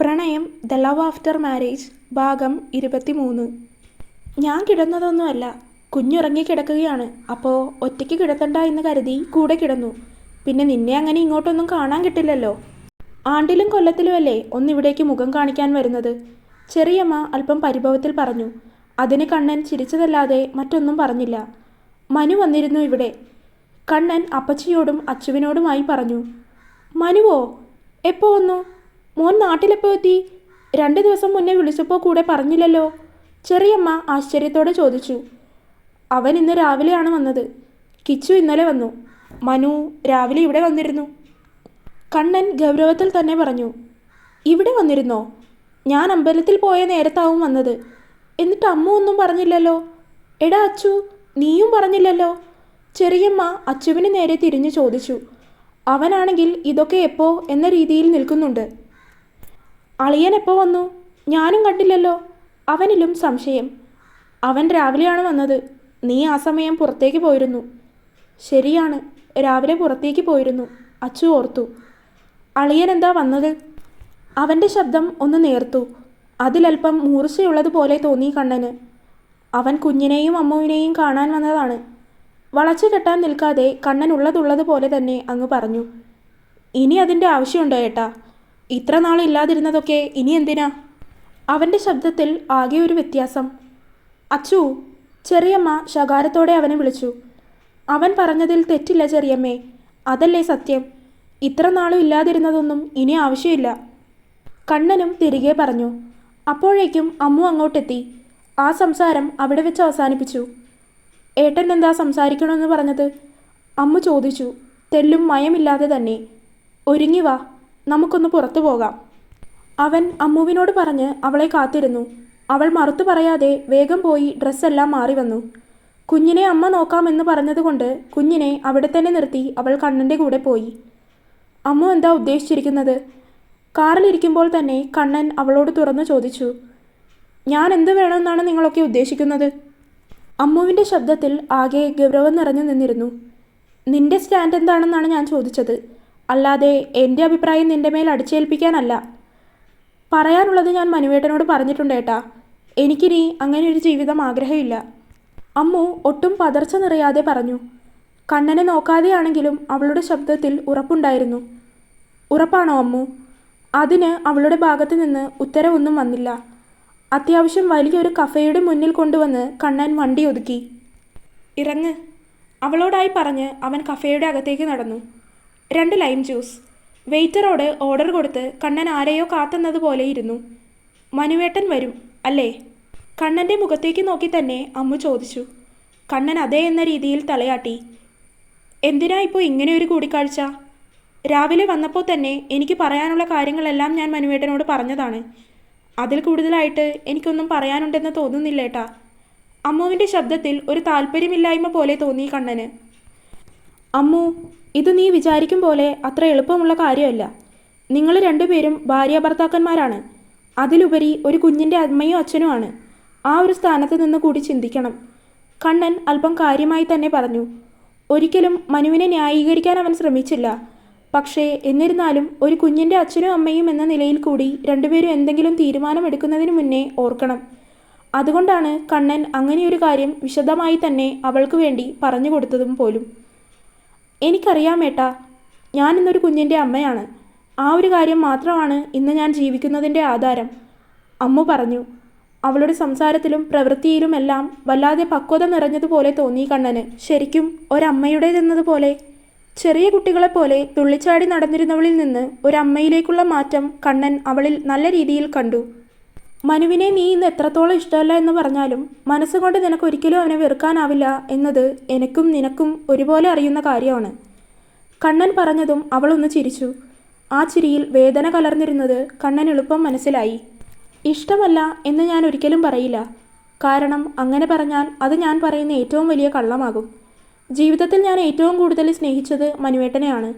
പ്രണയം the love after marriage ഭാഗം 23. ഞാൻ കിടന്നതൊന്നുമല്ല, കുഞ്ഞുറങ്ങി കിടക്കുകയാണ്. അപ്പോൾ ഒറ്റയ്ക്ക് കിടത്തണ്ട എന്ന് കരുതി കൂടെ കിടന്നു. പിന്നെ നിന്നെ അങ്ങനെ ഇങ്ങോട്ടൊന്നും കാണാൻ കിട്ടില്ലല്ലോ. ആണ്ടിലും കൊല്ലത്തിലുമല്ലേ ഒന്നിവിടേക്ക് മുഖം കാണിക്കാൻ വരുന്നത്. ചെറിയമ്മ അല്പം പരിഭവത്തിൽ പറഞ്ഞു. അതിന് കണ്ണൻ ചിരിച്ചതല്ലാതെ മറ്റൊന്നും പറഞ്ഞില്ല. മനു വന്നിരുന്നു ഇവിടെ. കണ്ണൻ അപ്പച്ചിയോടും അച്ചുവിനോടുമായി പറഞ്ഞു. മനുവോ? എപ്പോൾ വന്നു? മോൻ നാട്ടിലെപ്പോൾ എത്തി? 2 ദിവസം മുന്നേ വിളിച്ചപ്പോൾ കൂടെ പറഞ്ഞില്ലല്ലോ. ചെറിയമ്മ ആശ്ചര്യത്തോടെ ചോദിച്ചു. അവൻ ഇന്ന് രാവിലെയാണ് വന്നത്. കിച്ചു ഇന്നലെ വന്നു. മനു രാവിലെ ഇവിടെ വന്നിരുന്നു. കണ്ണൻ ഗൗരവത്തിൽ തന്നെ പറഞ്ഞു. ഇവിടെ വന്നിരുന്നോ? ഞാൻ അമ്പലത്തിൽ പോയ നേരത്താവും വന്നത്. എന്നിട്ട് അമ്മ ഒന്നും പറഞ്ഞില്ലല്ലോ. എടാ അച്ചു, നീയും പറഞ്ഞില്ലല്ലോ. ചെറിയമ്മ അച്ചുവിന് നേരെ തിരിഞ്ഞു ചോദിച്ചു. അവനാണെങ്കിൽ ഇതൊക്കെ എപ്പോ എന്ന രീതിയിൽ നിൽക്കുന്നുണ്ട്. അളിയൻ എപ്പോൾ വന്നു? ഞാനും കണ്ടില്ലല്ലോ. അവനിലും സംശയം. അവൻ രാവിലെയാണ് വന്നത്. നീ ആ സമയം പുറത്തേക്ക് പോയിരുന്നു. ശരിയാണ്, രാവിലെ പുറത്തേക്ക് പോയിരുന്നു. അച്ചു ഓർത്തു. അളിയൻ എന്താ വന്നത്? അവൻ്റെ ശബ്ദം ഒന്ന് നേർത്തു. അതിലൽപ്പം മൂർച്ചയുള്ളതുപോലെ തോന്നി കണ്ണന്. അവൻ കുഞ്ഞിനെയും അമ്മുവിനെയും കാണാൻ വന്നതാണ്. വളച്ചു കെട്ടാൻ നിൽക്കാതെ കണ്ണൻ ഉള്ളതുള്ളതുപോലെ തന്നെ അങ്ങ് പറഞ്ഞു. ഇനി അതിൻ്റെ ആവശ്യമുണ്ടോ ഏട്ടാ? ഇത്ര നാളില്ലാതിരുന്നതൊക്കെ ഇനി എന്തിനാ? അവൻ്റെ ശബ്ദത്തിൽ ആകെ ഒരു വ്യത്യാസം. അച്ചു, ചെറിയമ്മ ശകാരത്തോടെ അവനെ വിളിച്ചു. അവൻ പറഞ്ഞതിൽ തെറ്റില്ല ചെറിയമ്മേ. അതല്ലേ സത്യം. ഇത്ര നാളും ഇല്ലാതിരുന്നതൊന്നും ഇനി ആവശ്യമില്ല. കണ്ണനും തിരികെ പറഞ്ഞു. അപ്പോഴേക്കും അമ്മു അങ്ങോട്ടെത്തി. ആ സംസാരം അവിടെ വെച്ച് അവസാനിപ്പിച്ചു. ഏട്ടൻ എന്താ സംസാരിക്കണമെന്ന് പറഞ്ഞത്? അമ്മു ചോദിച്ചു, തെല്ലും മയമില്ലാതെ തന്നെ. ഒരുങ്ങി വാ, നമുക്കൊന്ന് പുറത്തു പോകാം. അവൻ അമ്മുവിനോട് പറഞ്ഞ് അവളെ കാത്തിരുന്നു. അവൾ മറുത്തു പറയാതെ വേഗം പോയി ഡ്രസ്സെല്ലാം മാറി വന്നു. കുഞ്ഞിനെ അമ്മ നോക്കാമെന്ന് പറഞ്ഞതുകൊണ്ട് കുഞ്ഞിനെ അവിടെ തന്നെ നിർത്തി അവൾ കണ്ണൻ്റെ കൂടെ പോയി. അമ്മു എന്താ ഉദ്ദേശിച്ചിരിക്കുന്നത്? കാറിലിരിക്കുമ്പോൾ തന്നെ കണ്ണൻ അവളോട് തുറന്നു ചോദിച്ചു. ഞാൻ എന്ത് വേണമെന്നാണ് നിങ്ങളൊക്കെ ഉദ്ദേശിക്കുന്നത്? അമ്മുവിൻ്റെ ശബ്ദത്തിൽ ആകെ ഗൗരവം നിറഞ്ഞു നിന്നിരുന്നു. നിന്റെ സ്റ്റാൻഡ് എന്താണെന്നാണ് ഞാൻ ചോദിച്ചത്, അല്ലാതെ എൻ്റെ അഭിപ്രായം നിന്റെ മേൽ അടിച്ചേൽപ്പിക്കാനല്ല. പറയാനുള്ളത് ഞാൻ മനുവേട്ടനോട് പറഞ്ഞിട്ടുണ്ട് ഏട്ടാ. എനിക്കിനി അങ്ങനെ ഒരു ജീവിതം ആഗ്രഹമില്ല. അമ്മു ഒട്ടും പതർച്ച നിറയാതെ പറഞ്ഞു. കണ്ണനെ നോക്കാതെയാണെങ്കിലും അവളുടെ ശബ്ദത്തിൽ ഉറപ്പുണ്ടായിരുന്നു. ഉറപ്പാണോ അമ്മു? അതിന് അവളുടെ ഭാഗത്തു നിന്ന് ഉത്തരവൊന്നും വന്നില്ല. അത്യാവശ്യം വലിയൊരു കഫേയുടെ മുന്നിൽ കൊണ്ടുവന്ന് കണ്ണൻ വണ്ടി ഒതുക്കി. ഇറങ്ങ്, അവളോടായി പറഞ്ഞ് അവൻ കഫേയുടെ അകത്തേക്ക് നടന്നു. 2 ലൈം ജ്യൂസ്. വെയിറ്ററോട് ഓർഡർ കൊടുത്ത് കണ്ണൻ ആരെയോ കാത്തുന്നതുപോലെ ഇരുന്നു. മനുവേട്ടൻ വരും അല്ലേ? കണ്ണൻ്റെ മുഖത്തേക്ക് നോക്കി തന്നെ അമ്മു ചോദിച്ചു. കണ്ണൻ അതേ എന്ന രീതിയിൽ തലയാട്ടി. എന്തിനാ ഇപ്പോൾ ഇങ്ങനെ ഒരു കൂടിക്കാഴ്ച? രാവിലെ വന്നപ്പോൾ തന്നെ എനിക്ക് പറയാനുള്ള കാര്യങ്ങളെല്ലാം ഞാൻ മനുവേട്ടനോട് പറഞ്ഞതാണ്. അതിൽ കൂടുതലായിട്ട് എനിക്കൊന്നും പറയാനുണ്ടെന്ന് തോന്നുന്നില്ലേട്ടാ. അമ്മുവിൻ്റെ ശബ്ദത്തിൽ ഒരു താല്പര്യമില്ലായ്മ പോലെ തോന്നി കണ്ണന്. അമ്മു, ഇത് നീ വിചാരിക്കും പോലെ അത്ര എളുപ്പമുള്ള കാര്യമല്ല. നിങ്ങൾ 2 പേരും ഭാര്യാഭർത്താക്കന്മാരാണ്. അതിലുപരി ഒരു കുഞ്ഞിൻ്റെ അമ്മയും അച്ഛനുമാണ്. ആ ഒരു സ്ഥാനത്ത് നിന്ന് കൂടി ചിന്തിക്കണം. കണ്ണൻ അല്പം കാര്യമായി തന്നെ പറഞ്ഞു. ഒരിക്കലും മനുവിനെ ന്യായീകരിക്കാൻ അവൻ ശ്രമിച്ചില്ല. പക്ഷേ എന്നിരുന്നാലും ഒരു കുഞ്ഞിൻ്റെ അച്ഛനും അമ്മയും എന്ന നിലയിൽ കൂടി 2 പേരും എന്തെങ്കിലും തീരുമാനമെടുക്കുന്നതിന് മുന്നേ ഓർക്കണം. അതുകൊണ്ടാണ് കണ്ണൻ അങ്ങനെയൊരു കാര്യം വിശദമായി തന്നെ അവൾക്ക് വേണ്ടി പറഞ്ഞു കൊടുത്തതും പോലും. എനിക്കറിയാം ഏട്ടാ, ഞാൻ ഇന്നൊരു കുഞ്ഞിൻ്റെ അമ്മയാണ്. ആ ഒരു കാര്യം മാത്രമാണ് ഇന്ന് ഞാൻ ജീവിക്കുന്നതിൻ്റെ ആധാരം, അമ്മു പറഞ്ഞു. അവളുടെ സംസാരത്തിലും പ്രവൃത്തിയിലുമെല്ലാം വല്ലാതെ പക്വത നിറഞ്ഞതുപോലെ തോന്നി കണ്ണന്. ശരിക്കും ഒരമ്മയുടേതെന്നതുപോലെ. ചെറിയ കുട്ടികളെപ്പോലെ തുള്ളിച്ചാടി നടന്നിരുന്നവളിൽ നിന്ന് ഒരമ്മയിലേക്കുള്ള മാറ്റം കണ്ണൻ അവളിൽ നല്ല രീതിയിൽ കണ്ടു. മനുവിനെ നീ ഇന്ന് എത്രത്തോളം ഇഷ്ടമല്ല എന്ന് പറഞ്ഞാലും മനസ്സുകൊണ്ട് നിനക്ക് ഒരിക്കലും അവനെ വെറുക്കാനാവില്ല എന്നത് എനിക്കും നിനക്കും ഒരുപോലെ അറിയുന്ന കാര്യമാണ്. കണ്ണൻ പറഞ്ഞതും അവളൊന്ന് ചിരിച്ചു. ആ ചിരിയിൽ വേദന കലർന്നിരുന്നത് കണ്ണൻ എളുപ്പം മനസ്സിലായി. ഇഷ്ടമല്ല എന്ന് ഞാൻ ഒരിക്കലും പറയില്ല. കാരണം അങ്ങനെ പറഞ്ഞാൽ അത് ഞാൻ പറയുന്ന ഏറ്റവും വലിയ കള്ളമാകും. ജീവിതത്തിൽ ഞാൻ ഏറ്റവും കൂടുതൽ സ്നേഹിച്ചത് മനുവേട്ടനെയാണ്.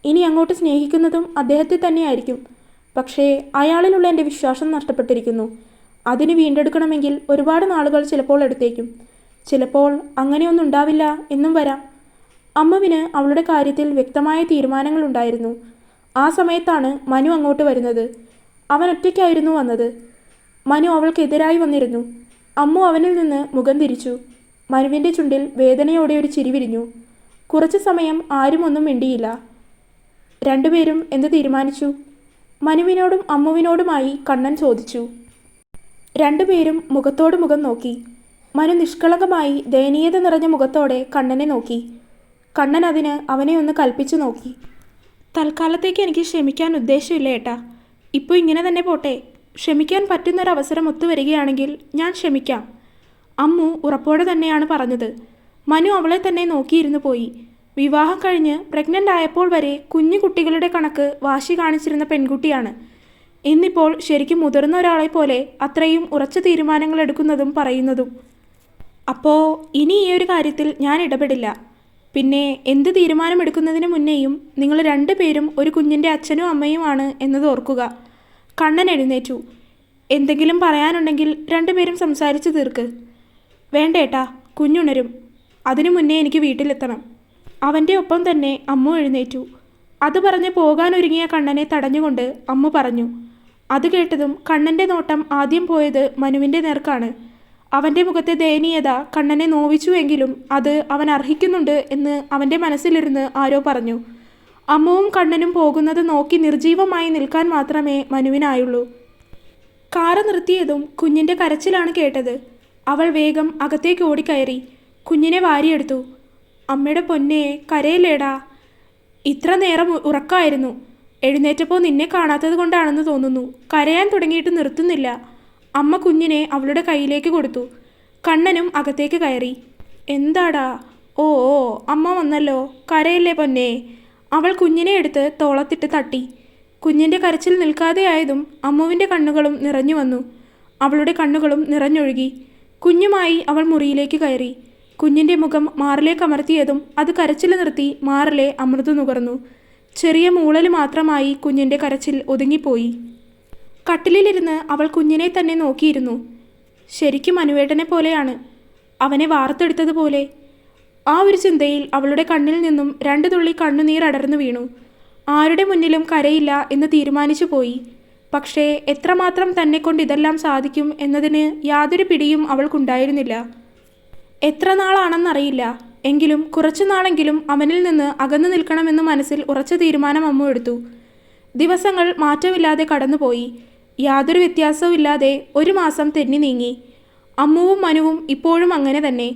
ഇനി അങ്ങോട്ട് സ്നേഹിക്കുന്നതും അദ്ദേഹത്തെ തന്നെയായിരിക്കും. പക്ഷേ അയാളിലുള്ള എൻ്റെ വിശ്വാസം നഷ്ടപ്പെട്ടിരിക്കുന്നു. അതിന് വീണ്ടെടുക്കണമെങ്കിൽ ഒരുപാട് നാളുകൾ ചിലപ്പോൾ എടുത്തേക്കും. ചിലപ്പോൾ അങ്ങനെയൊന്നും ഉണ്ടാവില്ല എന്നും വരാം. അമ്മുവിന് അവളുടെ കാര്യത്തിൽ വ്യക്തമായ തീരുമാനങ്ങളുണ്ടായിരുന്നു. ആ സമയത്താണ് മനു അങ്ങോട്ട് വരുന്നത്. അവൻ ഒറ്റയ്ക്കായിരുന്നു വന്നത്. മനു അവൾക്കെതിരായി വന്നിരുന്നു. അമ്മു അവനിൽ നിന്ന് മുഖം തിരിച്ചു. മനുവിൻ്റെ ചുണ്ടിൽ വേദനയോടെ ഒരു ചിരി വിരിഞ്ഞു. കുറച്ചു സമയം ആരും ഒന്നും മിണ്ടിയില്ല. രണ്ടുപേരും എന്ത് തീരുമാനിച്ചു? മനുവിനോടും അമ്മുവിനോടുമായി കണ്ണൻ ചോദിച്ചു. രണ്ടുപേരും മുഖത്തോട് മുഖം നോക്കി. മനു നിഷ്കളങ്കമായി ദയനീയത നിറഞ്ഞ മുഖത്തോടെ കണ്ണനെ നോക്കി. കണ്ണൻ അതിന് അവനെ ഒന്ന് കൽപ്പിച്ചു നോക്കി. തൽക്കാലത്തേക്ക് എനിക്ക് ക്ഷമിക്കാൻ ഉദ്ദേശമില്ല ഏട്ടാ. ഇപ്പോൾ ഇങ്ങനെ തന്നെ പോട്ടെ. ക്ഷമിക്കാൻ പറ്റുന്നൊരവസരം ഒത്തുവരികയാണെങ്കിൽ ഞാൻ ക്ഷമിക്കാം. അമ്മു ഉറപ്പോടെ തന്നെയാണ് പറഞ്ഞത്. മനു അവളെ തന്നെ നോക്കിയിരുന്നു പോയി. വിവാഹം കഴിഞ്ഞ് പ്രഗ്നൻ്റ് ആയപ്പോൾ വരെ കുഞ്ഞു കുട്ടികളുടെ കണക്ക് വാശി കാണിച്ചിരുന്ന പെൺകുട്ടിയാണ്. ഇന്നിപ്പോൾ ശരിക്കും മുതിർന്ന ഒരാളെ പോലെ അത്രയും ഉറച്ച തീരുമാനങ്ങൾ എടുക്കുന്നതും പറയുന്നതും. അപ്പോൾ ഇനി ഈ ഒരു കാര്യത്തിൽ ഞാൻ ഇടപെടില്ല. പിന്നെ എന്ത് തീരുമാനമെടുക്കുന്നതിന് മുന്നേയും നിങ്ങൾ രണ്ടുപേരും ഒരു കുഞ്ഞിൻ്റെ അച്ഛനും അമ്മയുമാണ് എന്നത് ഓർക്കുക. കണ്ണൻ എഴുന്നേറ്റു. എന്തെങ്കിലും പറയാനുണ്ടെങ്കിൽ രണ്ടുപേരും സംസാരിച്ച് തീർക്ക്. വേണ്ടേട്ടാ, കുഞ്ഞുണരും. അതിനു മുന്നേ എനിക്ക് വീട്ടിലെത്തണം. അവൻ്റെ ഒപ്പം തന്നെ അമ്മു എഴുന്നേറ്റു. അത് പറഞ്ഞ് പോകാനൊരുങ്ങിയ കണ്ണനെ തടഞ്ഞുകൊണ്ട് അമ്മു പറഞ്ഞു. അത് കേട്ടതും കണ്ണൻ്റെ നോട്ടം ആദ്യം പോയത് മനുവിൻ്റെ നേർക്കാണ്. അവൻ്റെ മുഖത്തെ ദയനീയത കണ്ണനെ നോവിച്ചുവെങ്കിലും അത് അവൻ അർഹിക്കുന്നുണ്ട് എന്ന് അവൻ്റെ മനസ്സിലിരുന്ന് ആരോ പറഞ്ഞു. അമ്മുവും കണ്ണനും പോകുന്നത് നോക്കി നിർജീവമായി നിൽക്കാൻ മാത്രമേ മനുവിനായുള്ളൂ. കാറ് നിർത്തിയതും കുഞ്ഞിൻ്റെ കരച്ചിലാണ് കേട്ടത്. അവൾ വേഗം അകത്തേക്ക് ഓടിക്കയറി കുഞ്ഞിനെ വാരിയെടുത്തു. അമ്മയുടെ പൊന്നെ, കരയില്ലേടാ. ഇത്ര നേരം ഉറക്കമായിരുന്നു. എഴുന്നേറ്റപ്പോൾ നിന്നെ കാണാത്തത് കൊണ്ടാണെന്ന് തോന്നുന്നു. കരയാൻ തുടങ്ങിയിട്ട് നിർത്തുന്നില്ല. അമ്മ കുഞ്ഞിനെ അവളുടെ കയ്യിലേക്ക് കൊടുത്തു. കണ്ണനും അകത്തേക്ക് കയറി. എന്താടാ? ഓ ഓ, അമ്മ വന്നല്ലോ. കരയില്ലേ പൊന്നെ. അവൾ കുഞ്ഞിനെ എടുത്ത് തോളത്തിട്ട് തട്ടി. കുഞ്ഞിൻ്റെ കരച്ചിൽ നിൽക്കാതെയായതും അമ്മുവിൻ്റെ കണ്ണുകളും നിറഞ്ഞു വന്നു. അവളുടെ കണ്ണുകളും നിറഞ്ഞൊഴുകി. കുഞ്ഞുമായി അവൾ മുറിയിലേക്ക് കയറി. കുഞ്ഞിൻ്റെ മുഖം മാറിലേക്ക് അമർത്തിയതും അത് കരച്ചിൽ നിർത്തി മാറിലെ അമൃത് നുകർന്നു. ചെറിയ മൂളൽ മാത്രമായി കുഞ്ഞിൻ്റെ കരച്ചിൽ ഒതുങ്ങിപ്പോയി. കട്ടിലിരുന്ന് അവൾ കുഞ്ഞിനെ തന്നെ നോക്കിയിരുന്നു. ശരിക്കും അനുവേട്ടനെ പോലെയാണ്. അവനെ വാർത്തെടുത്തതുപോലെ. ആ ഒരു ചിന്തയിൽ അവളുടെ കണ്ണിൽ നിന്നും 2 തുള്ളി കണ്ണുനീർ അടർന്നു വീണു. ആരുടെ മുന്നിലും കരയില്ല എന്ന് തീരുമാനിച്ചു പോയി. പക്ഷേ എത്രമാത്രം തന്നെക്കൊണ്ട് ഇതെല്ലാം സാധിക്കും എന്നതിന് യാതൊരു പിടിയും അവൾക്കുണ്ടായിരുന്നില്ല. എത്ര നാളാണെന്നറിയില്ല. എങ്കിലും കുറച്ചു നാളെങ്കിലും അവനിൽ നിന്ന് അകന്നു നിൽക്കണമെന്ന് മനസ്സിൽ ഉറച്ച തീരുമാനം അമ്മു എടുത്തു. ദിവസങ്ങൾ മാറ്റമില്ലാതെ കടന്നുപോയി. യാതൊരു വ്യത്യാസവുമില്ലാതെ 1 മാസം തെന്നി നീങ്ങി. അമ്മുവും മനുവും ഇപ്പോഴും അങ്ങനെ തന്നെ.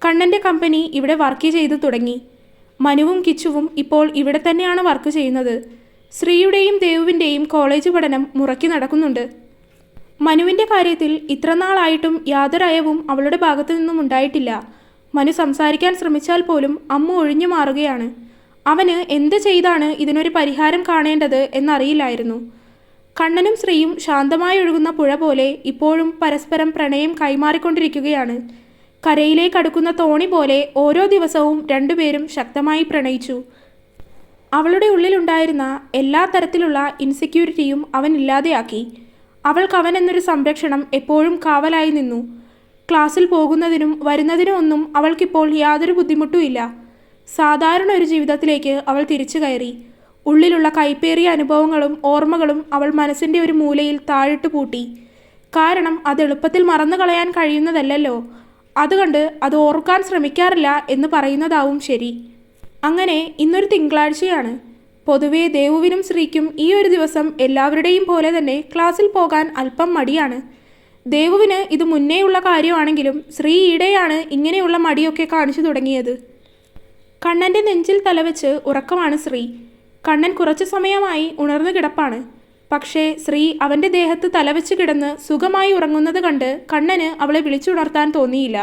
കണ്ണൻ്റെ കമ്പനി ഇവിടെ വർക്ക് ചെയ്തു തുടങ്ങി. മനുവും കിച്ചുവും ഇപ്പോൾ ഇവിടെ തന്നെയാണ് വർക്ക് ചെയ്യുന്നത്. ശ്രീയുടെയും ദേവുവിൻ്റെയും കോളേജ് പഠനം മുറക്കി നടക്കുന്നുണ്ട്. മനുവിൻ്റെ കാര്യത്തിൽ ഇത്രനാളായിട്ടും യാതൊരയവും അവളുടെ ഭാഗത്തു നിന്നും ഉണ്ടായിട്ടില്ല. മനു സംസാരിക്കാൻ ശ്രമിച്ചാൽ പോലും അമ്മു ഒഴിഞ്ഞു മാറുകയാണ്. അവന് എന്ത് ചെയ്താണ് ഇതിനൊരു പരിഹാരം കാണേണ്ടത് എന്നറിയില്ലായിരുന്നു. കണ്ണനും ശ്രീയും ശാന്തമായി ഒഴുകുന്ന പുഴ പോലെ ഇപ്പോഴും പരസ്പരം പ്രണയം കൈമാറിക്കൊണ്ടിരിക്കുകയാണ്. കരയിലേക്കടുക്കുന്ന തോണി പോലെ ഓരോ ദിവസവും രണ്ടുപേരും ശക്തമായി പ്രണയിച്ചു. അവളുടെ ഉള്ളിലുണ്ടായിരുന്ന എല്ലാ തരത്തിലുള്ള ഇൻസെക്യൂരിറ്റിയും അവൻ ഇല്ലാതെയാക്കി. അവൾക്ക് അവൻ എന്നൊരു സംരക്ഷണം എപ്പോഴും കാവലായി നിന്നു. ക്ലാസ്സിൽ പോകുന്നതിനും വരുന്നതിനും ഒന്നും അവൾക്കിപ്പോൾ യാതൊരു ബുദ്ധിമുട്ടുമില്ല. സാധാരണ ഒരു ജീവിതത്തിലേക്ക് അവൾ തിരിച്ചു കയറി. ഉള്ളിലുള്ള കൈപ്പേറിയ അനുഭവങ്ങളും ഓർമ്മകളും അവൾ മനസ്സിൻ്റെ ഒരു മൂലയിൽ താഴിട്ട് പൂട്ടി. കാരണം അത് എളുപ്പത്തിൽ മറന്നു കളയാൻ കഴിയുന്നതല്ലല്ലോ. അതുകൊണ്ട് അത് ഓർക്കാൻ ശ്രമിക്കാറില്ല എന്ന് പറയുന്നതാവും ശരി. അങ്ങനെ ഇന്നൊരു തിങ്കളാഴ്ചയാണ്. പൊതുവെ ദേവുവിനും ശ്രീക്കും ഈ ഒരു ദിവസം എല്ലാവരുടെയും പോലെ തന്നെ ക്ലാസ്സിൽ പോകാൻ അല്പം മടിയാണ്. ദേവുവിന് ഇത് മുന്നേയുള്ള കാര്യമാണെങ്കിലും ശ്രീ ഈടെയാണ് ഇങ്ങനെയുള്ള മടിയൊക്കെ കാണിച്ചു തുടങ്ങിയത്. കണ്ണൻ്റെ നെഞ്ചിൽ തലവെച്ച് ഉറക്കമാണ് ശ്രീ. കണ്ണൻ കുറച്ചു സമയമായി ഉണർന്നു കിടപ്പാണ്. പക്ഷേ ശ്രീ അവൻ്റെ ദേഹത്ത് തലവെച്ച് കിടന്ന് സുഖമായി ഉറങ്ങുന്നത് കണ്ട് കണ്ണന് അവളെ വിളിച്ചുണർത്താൻ തോന്നിയില്ല.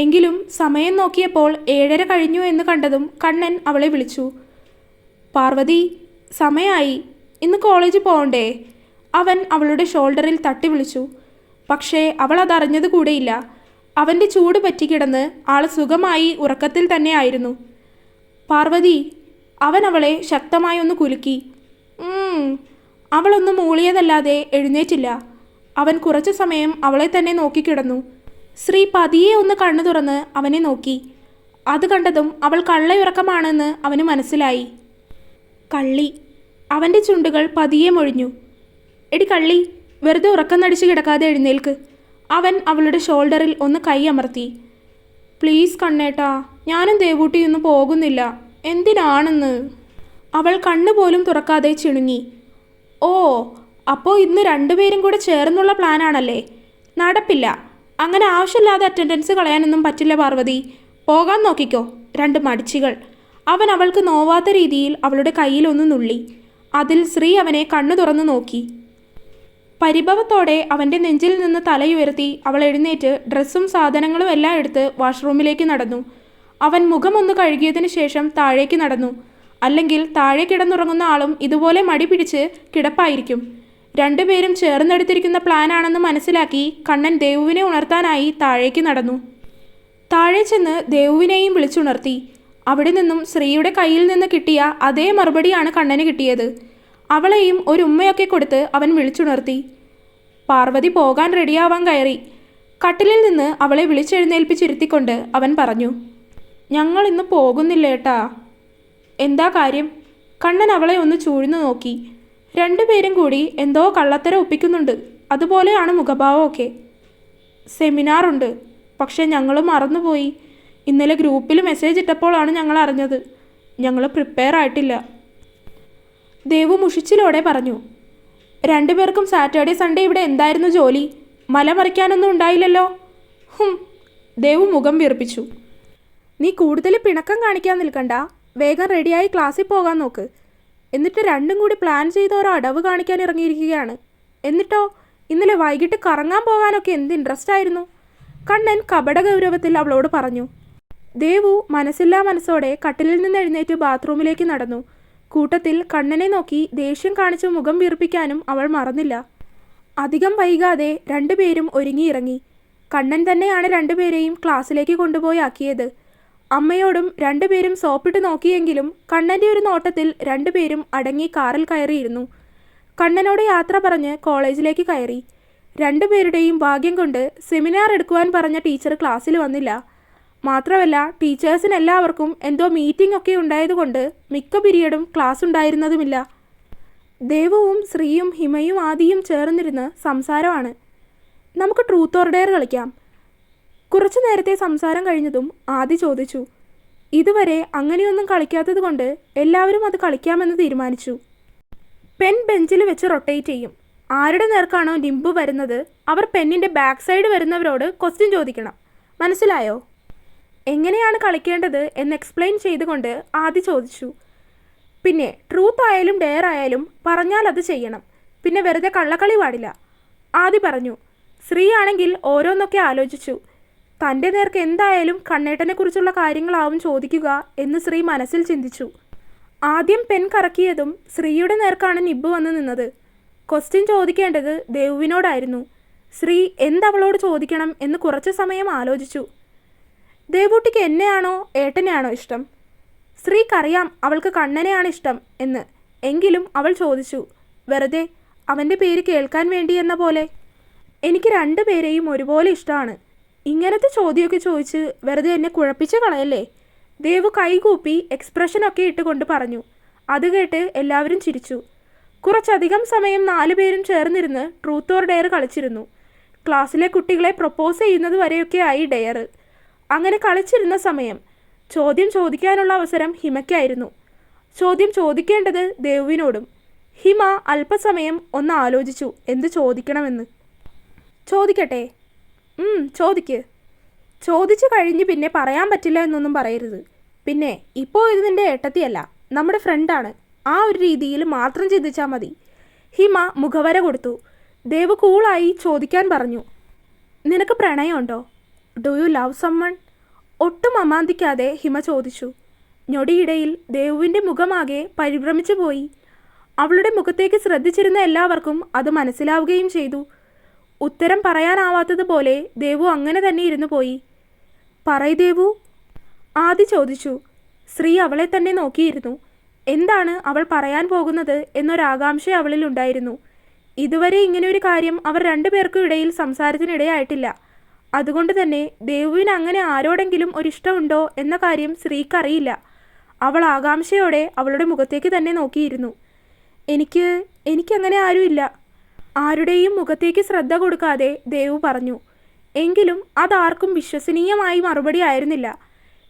എങ്കിലും സമയം നോക്കിയപ്പോൾ 7:30 കഴിഞ്ഞു എന്ന് കണ്ടതും കണ്ണൻ അവളെ വിളിച്ചു. പാർവതി, സമയമായി, ഇന്ന് കോളേജിൽ പോകണ്ടേ? അവൻ അവളുടെ ഷോൾഡറിൽ തട്ടി വിളിച്ചു. പക്ഷേ അവൾ അതറിഞ്ഞത് കൂടെയില്ല. അവൻ്റെ ചൂട് പറ്റിക്കിടന്ന് ആൾ സുഖമായി ഉറക്കത്തിൽ തന്നെയായിരുന്നു. പാർവതി, അവൻ അവളെ ശക്തമായി ഒന്ന് കുലുക്കി. അവളൊന്ന് മൂളിയതല്ലാതെ എഴുന്നേറ്റില്ല. അവൻ കുറച്ചു സമയം അവളെ തന്നെ നോക്കിക്കിടന്നു. ശ്രീ പതിയെ ഒന്ന് കണ്ണു തുറന്ന് അവനെ നോക്കി. അത് കണ്ടതും അവൾ കള്ളയുറക്കമാണെന്ന് അവന് മനസ്സിലായി. കള്ളി. അവൻ്റെ ചുണ്ടുകൾ പതിയെ മൊഴിഞ്ഞു. എടി കള്ളി, വെറുതെ ഉറക്കം നടിച്ച് കിടക്കാതെ എഴുന്നേൽക്ക്. അവൻ അവളുടെ ഷോൾഡറിൽ ഒന്ന് കൈ അമർത്തി. പ്ലീസ് കണ്ണേട്ടാ, ഞാനും ദേവൂട്ടിയൊന്നും പോകുന്നില്ല. എന്തിനാണെന്ന്? അവൾ കണ്ണുപോലും തുറക്കാതെ ചിണുങ്ങി. ഓ, അപ്പോൾ ഇന്ന് രണ്ടുപേരും കൂടെ ചേർന്നുള്ള പ്ലാനാണല്ലേ? നടപ്പില്ല. അങ്ങനെ ആവശ്യമില്ലാതെ അറ്റൻഡൻസ് കളയാനൊന്നും പറ്റില്ല പാർവതി. പോകാൻ നോക്കിക്കോ, രണ്ട് മടിച്ചികൾ. അവൻ അവൾക്ക് നോവാത്ത രീതിയിൽ അവളുടെ കയ്യിലൊന്ന് നുള്ളി. അതിൽ ശ്രീ അവനെ കണ്ണു തുറന്നു നോക്കി. പരിഭവത്തോടെ അവൻ്റെ നെഞ്ചിൽ നിന്ന് തലയുയർത്തി അവൾ എഴുന്നേറ്റ് ഡ്രസ്സും സാധനങ്ങളും എല്ലാം എടുത്ത് വാഷ്റൂമിലേക്ക് നടന്നു. അവൻ മുഖമൊന്ന് കഴുകിയതിനു ശേഷം താഴേക്ക് നടന്നു. അല്ലെങ്കിൽ താഴെ കിടന്നുറങ്ങുന്ന ആളും ഇതുപോലെ മടി പിടിച്ച് കിടപ്പായിരിക്കും. രണ്ടുപേരും ചേർന്നെടുത്തിരിക്കുന്ന പ്ലാനാണെന്ന് മനസ്സിലാക്കി കണ്ണൻ ദേവുവിനെ ഉണർത്താനായി താഴേക്ക് നടന്നു. താഴെ ചെന്ന് ദേവുവിനെയും വിളിച്ചുണർത്തി. അവിടെ നിന്നും ശ്രീയുടെ കയ്യിൽ നിന്ന് കിട്ടിയ അതേ മറുപടിയാണ് കണ്ണന് കിട്ടിയത്. അവളെയും ഒരു ഉമ്മയൊക്കെ കൊടുത്ത് അവൻ വിളിച്ചുണർത്തി. പാർവതി പോകാൻ റെഡിയാവാൻ കയറി. കട്ടിലിൽ നിന്ന് അവളെ വിളിച്ചെഴുന്നേൽപ്പിച്ചിരുത്തിക്കൊണ്ട് അവൻ പറഞ്ഞു, ഞങ്ങൾ ഇന്ന് പോകുന്നില്ലേട്ടാ. എന്താ കാര്യം? കണ്ണൻ അവളെ ഒന്ന് ചൂഴ്ന്നു നോക്കി. രണ്ടുപേരും കൂടി എന്തോ കള്ളത്തരം ഒപ്പിക്കുന്നുണ്ട്. അതുപോലെയാണ് മുഖഭാവമൊക്കെ. സെമിനാറുണ്ട്, പക്ഷെ ഞങ്ങൾ മറന്നുപോയി. ഇന്നലെ ഗ്രൂപ്പിൽ മെസ്സേജ് ഇട്ടപ്പോഴാണ് ഞങ്ങൾ അറിഞ്ഞത്. ഞങ്ങൾ പ്രിപ്പയർ ആയിട്ടില്ല. ദേവു മുഷിച്ചിലോടെ പറഞ്ഞു. രണ്ടുപേർക്കും സാറ്റർഡേ സൺഡേ ഇവിടെ എന്തായിരുന്നു ജോലി? മല മറിക്കാനൊന്നും ഉണ്ടായില്ലല്ലോ. ദേവു മുഖം വീർപ്പിച്ചു. നീ കൂടുതൽ പിണക്കം കാണിക്കാൻ നിൽക്കണ്ട. വേഗം റെഡിയായി ക്ലാസ്സിൽ പോകാൻ നോക്ക്. എന്നിട്ട് രണ്ടും കൂടി പ്ലാൻ ചെയ്ത് ഓരോ അടവ് കാണിക്കാൻ ഇറങ്ങിയിരിക്കുകയാണ്. എന്നിട്ടോ ഇന്നലെ വൈകിട്ട് കറങ്ങാൻ പോകാനൊക്കെ എന്ത് ഇൻട്രസ്റ്റ് ആയിരുന്നു. കണ്ണൻ കപട ഗൗരവത്തിൽ അവളോട് പറഞ്ഞു. ദേവു മനസ്സില്ലാ മനസ്സോടെ കട്ടിലിൽ നിന്ന് എഴുന്നേറ്റ് ബാത്റൂമിലേക്ക് നടന്നു. കൂട്ടത്തിൽ കണ്ണനെ നോക്കി ദേഷ്യം കാണിച്ച് മുഖം വീർപ്പിക്കാനും അവൾ മറന്നില്ല. അധികം വൈകാതെ രണ്ടുപേരും ഒരുങ്ങിയിറങ്ങി. കണ്ണൻ തന്നെയാണ് രണ്ടുപേരെയും ക്ലാസ്സിലേക്ക് കൊണ്ടുപോയി ആക്കിയത്. അമ്മയോടും രണ്ടുപേരും സോപ്പിട്ട് നോക്കിയെങ്കിലും കണ്ണൻ്റെ ഒരു നോട്ടത്തിൽ രണ്ടുപേരും അടങ്ങി കാറിൽ കയറിയിരുന്നു. കണ്ണനോട് യാത്ര പറഞ്ഞ് കോളേജിലേക്ക് കയറി. രണ്ടുപേരുടെയും ഭാഗ്യം കൊണ്ട് സെമിനാർ എടുക്കുവാൻ പറഞ്ഞ ടീച്ചർ ക്ലാസ്സിൽ വന്നില്ല. മാത്രമല്ല ടീച്ചേഴ്സിനെല്ലാവർക്കും എന്തോ മീറ്റിംഗ് ഒക്കെ ഉണ്ടായതുകൊണ്ട് മിക്ക പീരിയഡും ക്ലാസ് ഉണ്ടായിരുന്നതുമില്ല. ദേവുവും ശ്രീയും ഹിമയും ആദിയും ചേർന്നിരുന്ന് സംസാരമാണ്. നമുക്ക് ട്രൂത്ത് ഓർ ഡെയർ കളിക്കാം. കുറച്ചു നേരത്തെ സംസാരം കഴിഞ്ഞതും ആദി ചോദിച്ചു. ഇതുവരെ അങ്ങനെയൊന്നും കളിക്കാത്തത് കൊണ്ട് എല്ലാവരും അത് കളിക്കാമെന്ന് തീരുമാനിച്ചു. പെൻ ബെഞ്ചിൽ വെച്ച് റൊട്ടേറ്റ് ചെയ്യും. ആരുടെ നേർക്കാണോ നിമ്പ് വരുന്നത് അവർ പെന്നിൻ്റെ ബാക്ക് സൈഡ് വരുന്നവരോട് ക്വസ്റ്റ്യൻ ചോദിക്കണം. മനസ്സിലായോ? എങ്ങനെയാണ് കളിക്കേണ്ടത് എന്ന് എക്സ്പ്ലെയിൻ ചെയ്തുകൊണ്ട് ആദി ചോദിച്ചു. പിന്നെ ട്രൂത്ത് ആയാലും ഡെയർ ആയാലും പറഞ്ഞാൽ അത് ചെയ്യണം. പിന്നെ വെറുതെ കള്ളക്കളി പാടില്ല. ആദി പറഞ്ഞു. ശ്രീ ആണെങ്കിൽ ഓരോന്നൊക്കെ ആലോചിച്ചു. തൻ്റെ നേർക്ക് എന്തായാലും കണ്ണേട്ടനെക്കുറിച്ചുള്ള കാര്യങ്ങളാവും ചോദിക്കുക എന്ന് ശ്രീ മനസ്സിൽ ചിന്തിച്ചു. ആദ്യം പെൻ കറക്കിയതും ശ്രീയുടെ നേർക്കാണ് നിബ്ബ് വന്ന് നിന്നത്. ക്വസ്റ്റ്യൻ ചോദിക്കേണ്ടത് ദേവുവിനോടായിരുന്നു. ശ്രീ എന്തവളോട് ചോദിക്കണം എന്ന് കുറച്ച് സമയം ആലോചിച്ചു. ദേവൂട്ടിക്ക് എന്നെയാണോ ഏട്ടനെയാണോ ഇഷ്ടം? ശ്രീക്കറിയാം അവൾക്ക് കണ്ണനെയാണ് ഇഷ്ടം എന്ന്. എങ്കിലും അവൾ ചോദിച്ചു, വെറുതെ അവൻ്റെ പേര് കേൾക്കാൻ വേണ്ടി എന്ന പോലെ. എനിക്ക് രണ്ടുപേരെയും ഒരുപോലെ ഇഷ്ടമാണ്. ഇങ്ങനത്തെ ചോദ്യമൊക്കെ ചോദിച്ച് വെറുതെ എന്നെ കുഴപ്പിച്ച് കളയല്ലേ. ദേവു കൈകൂപ്പി എക്സ്പ്രഷനൊക്കെ ഇട്ടുകൊണ്ട് പറഞ്ഞു. അത് കേട്ട് എല്ലാവരും ചിരിച്ചു. കുറച്ചധികം സമയം 4 പേരും ചേർന്നിരുന്ന് ട്രൂത്ത് ഓർ ഡെയർ കളിച്ചിരുന്നു. ക്ലാസ്സിലെ കുട്ടികളെ പ്രപ്പോസ് ചെയ്യുന്നത് വരെയൊക്കെ ആയി ഡെയർ. അങ്ങനെ കളിച്ചിരുന്ന സമയം ചോദ്യം ചോദിക്കാനുള്ള അവസരം ഹിമയ്ക്കായിരുന്നു. ചോദ്യം ചോദിക്കേണ്ടത് ദേവുവിനോടും. ഹിമ അല്പസമയം ഒന്ന് ആലോചിച്ചു എന്ത് ചോദിക്കണമെന്ന്. ചോദിക്കട്ടെ? ചോദിക്ക്. ചോദിച്ചു കഴിഞ്ഞ് പിന്നെ പറയാൻ പറ്റില്ല എന്നൊന്നും പറയരുത്. പിന്നെ ഇപ്പോൾ ഇത് നിൻ്റെ ഏട്ടത്തിയല്ല, നമ്മുടെ ഫ്രണ്ടാണ്. ആ ഒരു രീതിയിൽ മാത്രം ചിന്തിച്ചാൽ മതി. ഹിമ മുഖവര കൊടുത്തു. ദേവ് കൂളായി ചോദിക്കാൻ പറഞ്ഞു. നിനക്ക് പ്രണയമുണ്ടോ? Do you love someone? ഒട്ടും അമാന്തിക്കാതെ ഹിമ ചോദിച്ചു. ഞൊടിയിടയിൽ ദേവുവിൻ്റെ മുഖമാകെ പരിഭ്രമിച്ചു പോയി. അവളുടെ മുഖത്തേക്ക് ശ്രദ്ധിച്ചിരുന്ന എല്ലാവർക്കും അത് മനസ്സിലാവുകയും ചെയ്തു. ഉത്തരം പറയാനാവാത്തതുപോലെ ദേവു അങ്ങനെ തന്നെ ഇരുന്നു പോയി. പറയ് ദേവു, ആദി ചോദിച്ചു. ശ്രീ അവളെ തന്നെ നോക്കിയിരുന്നു. എന്താണ് അവൾ പറയാൻ പോകുന്നത് എന്നൊരാകാംക്ഷ അവളിലുണ്ടായിരുന്നു. ഇതുവരെ ഇങ്ങനെയൊരു കാര്യം അവർ രണ്ടുപേർക്കും ഇടയിൽ സംസാരത്തിനിടയായിട്ടില്ല. അതുകൊണ്ട് തന്നെ ദേവുവിന് അങ്ങനെ ആരോടെങ്കിലും ഒരിഷ്ടമുണ്ടോ എന്ന കാര്യം ശ്രീക്കറിയില്ല. അവൾ ആകാംക്ഷയോടെ അവളുടെ മുഖത്തേക്ക് തന്നെ നോക്കിയിരുന്നു. എനിക്കങ്ങനെ ആരുമില്ല. ആരുടെയും മുഖത്തേക്ക് ശ്രദ്ധ കൊടുക്കാതെ ദേവു പറഞ്ഞു. എങ്കിലും അതാർക്കും വിശ്വസനീയമായി മറുപടി ആയിരുന്നില്ല.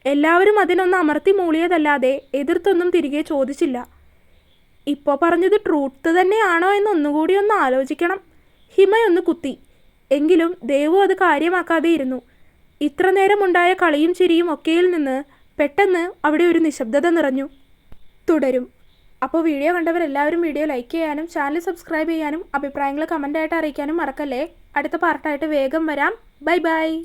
എല്ലാവരും അതിനൊന്ന് അമർത്തി മൂളിയതല്ലാതെ എതിർത്തൊന്നും തിരികെ ചോദിച്ചില്ല. ഇപ്പോൾ പറഞ്ഞത് ട്രൂത്ത് തന്നെയാണോ എന്നൊന്നുകൂടി ഒന്ന് ആലോചിക്കണം. ഹിമയൊന്ന് കുത്തി. എങ്കിലും ദേവു അത് കാര്യമാക്കാതെ ഇരുന്നു. ഇത്ര നേരമുണ്ടായ കളിയും ചിരിയും ഒക്കെയിൽ നിന്ന് പെട്ടെന്ന് അവിടെ ഒരു നിശബ്ദത നിറഞ്ഞു. തുടരും. അപ്പോൾ വീഡിയോ കണ്ടവരെല്ലാവരും വീഡിയോ ലൈക്ക് ചെയ്യാനും ചാനൽ സബ്സ്ക്രൈബ് ചെയ്യാനും അഭിപ്രായങ്ങൾ കമൻ്റായിട്ട് അറിയിക്കാനും മറക്കല്ലേ. അടുത്ത പാർട്ടായിട്ട് വേഗം വരാം. Bye bye.